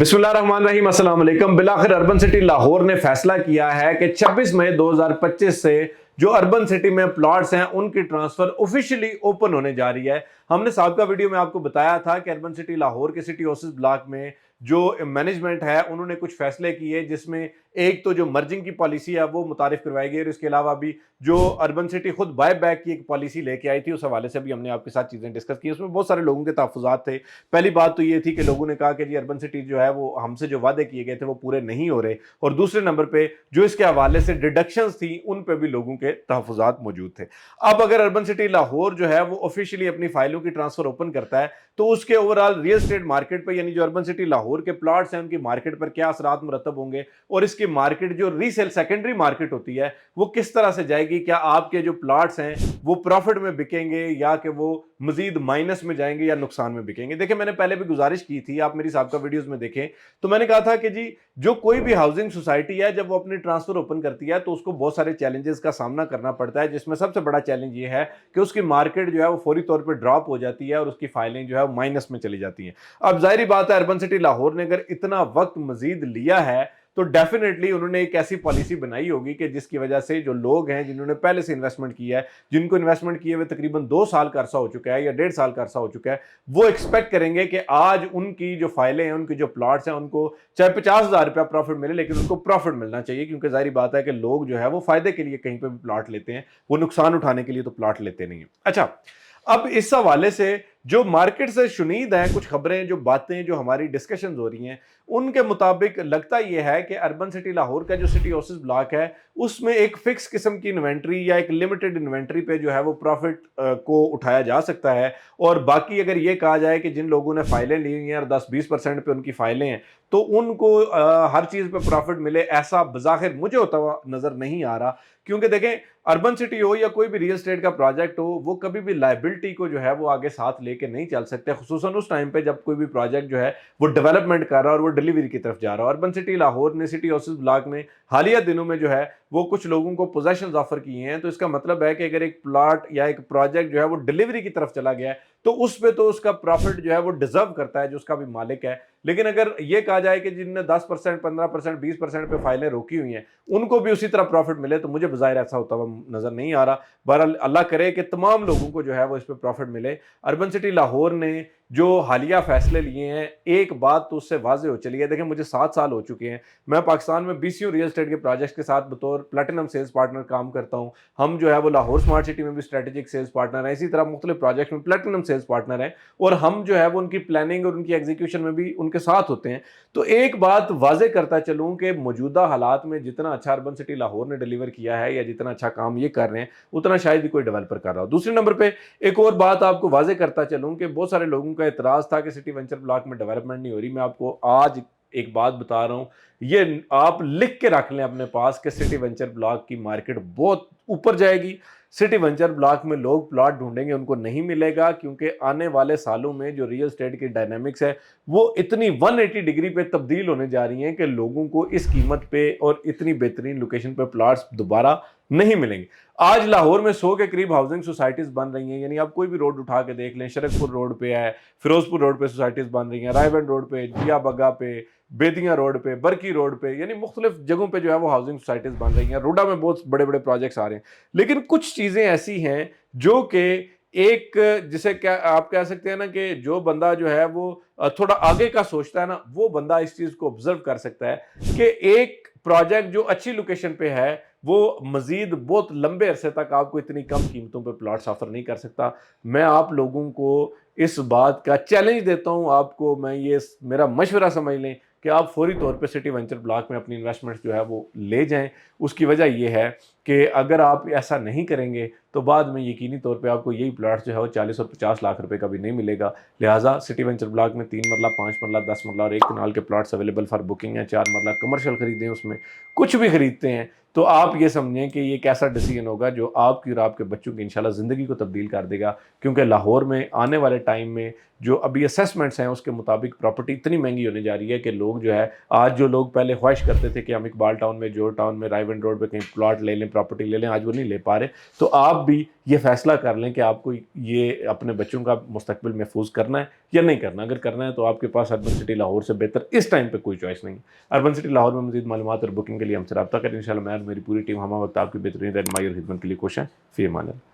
बिस्मिल्लाहिर्रहमानिर्रहीम, अस्सलाम वालेकुम। बिलाखिर अर्बन सिटी लाहौर ने फैसला किया है कि 26 मई 2025 से जो अर्बन सिटी में प्लॉट्स हैं उनकी ट्रांसफर ऑफिशियली ओपन होने जा रही है। हमने साबिका वीडियो में आपको बताया था कि अर्बन सिटी लाहौर के सिटी ऑफिस ब्लॉक में जो मैनेजमेंट है उन्होंने कुछ फैसले किए, जिसमें एक तो जो मर्जिंग की पॉलिसी है वो मुतारिफ करवाई गई और इसके अलावा भी जो अर्बन सिटी खुद बाय बैक की एक पॉलिसी लेके आई थी, उस हवाले से भी हमने आपके साथ चीज़ें डिस्कस की। उसमें बहुत सारे लोगों के तहफ़्फ़ुज़ात थे। पहली बात तो ये थी कि लोगों ने कहा कि जी अर्बन सिटी जो है वो हमसे जो वादे किए गए थे वो पूरे नहीं हो रहे, और दूसरे नंबर पे जो इसके हवाले से डिडक्शंस थी उन पे भी लोगों के तहफ़्फ़ुज़ात मौजूद थे। अब अगर अर्बन सिटी लाहौर जो है वो ऑफिशियली अपनी फाइलों की ट्रांसफर ओपन करता है तो उसके ओवरऑल रियल एस्टेट मार्केट पर, यानी जो अर्बन सिटी लाहौर के प्लॉट्स हैं उनकी मार्केट पर क्या असरात मुरतब होंगे, और इसकी मार्केट जो रीसेल सेकेंडरी मार्केट होती है वो किस तरह से जाएगी। क्या आपके जो प्लॉट्स हैं वो प्रॉफिट में बिकेंगे या कि वो मजीद माइनस में जाएंगे या नुकसान में बिकेंगे। देखिए, मैंने पहले भी गुजारिश की थी, आप मेरी साबिका वीडियोस में देखें, तो मैंने कहा था कि जी जो कोई भी हाउसिंग सोसाइटी है जब वो अपनी ट्रांसफर ओपन करती है तो उसको बहुत सारे चैलेंजेस का सामना करना पड़ता है, जिसमें सबसे बड़ा चैलेंज ये है कि उसकी मार्केट जो है वो फौरी तौर पर ड्रॉप हो जाती है और उसकी फाइलें जो है वो माइनस में चली जाती हैं। अब जाहिर बात है, अर्बन सिटी लाहौर ने अगर इतना वक्त मजीद लिया है तो डेफिनेटली उन्होंने एक ऐसी पॉलिसी बनाई होगी कि जिसकी वजह से जो लोग हैं जिन्होंने पहले से इन्वेस्टमेंट किया है, जिनको इन्वेस्टमेंट किए हुए तकरीबन 2 साल का अरसा हो चुका है या 1.5 साल का अरसा हो चुका है, वो एक्सपेक्ट करेंगे कि आज उनकी जो फाइलें हैं, उनकी जो प्लॉट्स हैं, उनको चाहे 50,000 रुपया प्रॉफिट मिले, लेकिन उनको प्रॉफिट मिलना चाहिए, क्योंकि जाहिर बात है कि लोग जो है वो फायदे के लिए कहीं पर भी प्लॉट लेते हैं, वो नुकसान उठाने के लिए तो प्लॉट लेते नहीं है। अच्छा, अब इस हवाले से जो मार्केट से शुनीद हैं कुछ खबरें, जो बातें, जो हमारी डिस्कशंस हो रही हैं, उनके मुताबिक लगता यह है कि अर्बन सिटी लाहौर का जो सिटी ऑफिस ब्लॉक है उसमें एक फिक्स किस्म की इन्वेंट्री या एक लिमिटेड इन्वेंट्री पे जो है वो प्रॉफिट को उठाया जा सकता है, और बाकी अगर ये कहा जाए कि जिन लोगों ने फाइलें ली हुई हैं और 10-20% पे उनकी फाइलें हैं तो उनको हर चीज़ पे प्रॉफिट मिले, ऐसा बज़ाहिर मुझे होता हुआ नज़र नहीं आ रहा। क्योंकि देखें, अर्बन सिटी हो या कोई भी रियल एस्टेट का प्रोजेक्ट हो, वो कभी भी लायबिलिटी को जो है वो आगे साथ लेके नहीं चल सकते, खुसूसन उस टाइम पे जब कोई भी प्रोजेक्ट जो है वो डेवलपमेंट कर रहा है और वो डिलीवरी की तरफ जा रहा है। अर्बन सिटी लाहौर ने सिटी ऑफिस ब्लॉक में हालिया दिनों में जो है वो कुछ लोगों को पोजेशंस ऑफर किए हैं, तो इसका मतलब है कि अगर एक प्लॉट या एक प्रोजेक्ट जो है वो डिलीवरी की तरफ चला गया है तो उस पे तो उसका प्रॉफिट जो है वो डिजर्व करता है जो उसका भी मालिक है। लेकिन अगर ये कहा जाए कि जिनने 10%, 15%, 20% पे फाइलें रोकी हुई हैं उनको भी उसी तरह प्रॉफिट मिले, तो मुझे बज़ाहिर ऐसा होता हुआ नजर नहीं आ रहा। बहरहाल अल्लाह करे कि तमाम लोगों को जो है वो इस पर प्रॉफिट मिले। अर्बन सिटी लाहौर ने जो हालिया फैसले लिए हैं, एक बात तो उससे वाज़े हो चली है। देखें, मुझे 7 साल हो चुके हैं, मैं पाकिस्तान में BCO रियल एस्टेट के प्रोजेक्ट्स के साथ बतौर प्लेटिनम सेल्स पार्टनर काम करता हूँ। हम जो है वो लाहौर स्मार्ट सिटी में भी स्ट्रेटेजिक सेल्स पार्टनर हैं, इसी तरह मुख्तलिफ प्रोजेक्ट्स में प्लेटिनम सेल्स पार्टनर हैं, और हम जो है वो उनकी प्लानिंग और उनकी एग्जीक्यूशन में भी उनके साथ होते हैं। तो एक बात वाजे करता चलूँ कि मौजूदा हालात में जितना अच्छा अर्बन सिटी लाहौर ने डिलीवर किया है या जितना अच्छा काम ये कर रहे हैं उतना शायद ही कोई डेवलपर कर रहा हो। दूसरे नंबर पे एक और बात आपको वाजे करता चलूँ कि बहुत सारे लोगों का एतराज़ था कि सिटी वेंचर ब्लॉक में डेवलपमेंट नहीं हो रही। मैं आपको आज एक बात बता रहा हूँ, ये आप लिख के रख लें अपने पास कि सिटी वेंचर ब्लॉक की मार्केट बहुत ऊपर जाएगी। सिटी वेंचर ब्लॉक में लोग प्लॉट ढूंढेंगे, उनको नहीं मिलेगा, क्योंकि आने वाले सालों में जो रियल एस्टेट की डायनामिक्स है वो इतनी 180 डिग्री पे तब्दील होने जा रही हैं कि लोगों को इस कीमत पे और इतनी बेहतरीन लोकेशन पे प्लॉट्स दोबारा नहीं मिलेंगे। आज लाहौर में 100 के करीब हाउसिंग सोसाइटीज बन रही हैं, यानी आप कोई भी रोड उठा के देख लें, शरकपुर रोड पे है, फिरोजपुर रोड पे सोसाइटीज बन रही हैं, रायबंद रोड पे, जिया बग्गा पे, बेदिया रोड पे, बरकी रोड पे, यानी मुख्तलिफ जगहों पे जो है वो हाउसिंग सोसाइटीज बन रही हैं। रोडा में बहुत बड़े बड़े प्रोजेक्ट्स आ रहे हैं। लेकिन कुछ चीज़ें ऐसी हैं जो कि एक, जिसे क्या आप कह सकते हैं ना कि जो बंदा जो है वो थोड़ा आगे का सोचता है ना, वो बंदा इस चीज़ को ऑब्जर्व कर सकता है कि एक प्रोजेक्ट जो अच्छी लोकेशन पे है वो मजीद बहुत लंबे अरसे तक आपको इतनी कम कीमतों पे प्लॉट्स ऑफर नहीं कर सकता। मैं आप लोगों को इस बात का चैलेंज देता हूं, आपको मैं ये मेरा मशवरा समझ लें कि आप फौरी तौर पे सिटी वेंचर ब्लॉक में अपनी इन्वेस्टमेंट्स जो है वो ले जाएं। उसकी वजह यह है कि अगर आप ऐसा नहीं करेंगे तो बाद में यकीनी तौर पे आपको यही प्लॉट जो है वो 40 और 50 लाख रुपए का भी नहीं मिलेगा। लिहाजा सिटी वेंचर ब्लॉक में 3 मरला, 5 मरला, 10 मरला और 1 कनाल के प्लॉट्स अवेलेबल फॉर बुकिंग है। 4 मरला कमर्शियल खरीदें, उसमें कुछ भी खरीदते हैं तो आप ये समझें कि ये कैसा डिसीजन होगा जो आपकी और आपके बच्चों की इंशाल्लाह ज़िंदगी को तब्दील कर देगा। क्योंकि लाहौर में आने वाले टाइम में जो अभी असेसमेंट्स हैं उसके मुताबिक प्रॉपर्टी इतनी महंगी होने जा रही है कि लोग لوگ جو ہے آج جو لوگ پہلے خواہش کرتے تھے کہ ہم اقبال ٹاؤن میں جوہر ٹاؤن میں رائے ونڈ روڈ پہ کہیں پلاٹ لے لیں پراپرٹی لے لیں آج وہ نہیں لے پا رہے تو آپ بھی یہ فیصلہ کر لیں کہ آپ کو یہ اپنے بچوں کا مستقبل محفوظ کرنا ہے یا نہیں کرنا اگر کرنا ہے تو آپ کے پاس اربن سٹی لاہور سے بہتر اس ٹائم پہ کوئی چوائس نہیں ہے اربن سٹی لاہور میں مزید معلومات اور بکنگ کے لیے ہم سے رابطہ کریں انشاءاللہ میں اور میری پوری ٹیم ہمہ وقت آپ کی بہترین رہنمائی اور خدمت کے لیے کوشاں فی امان اللہ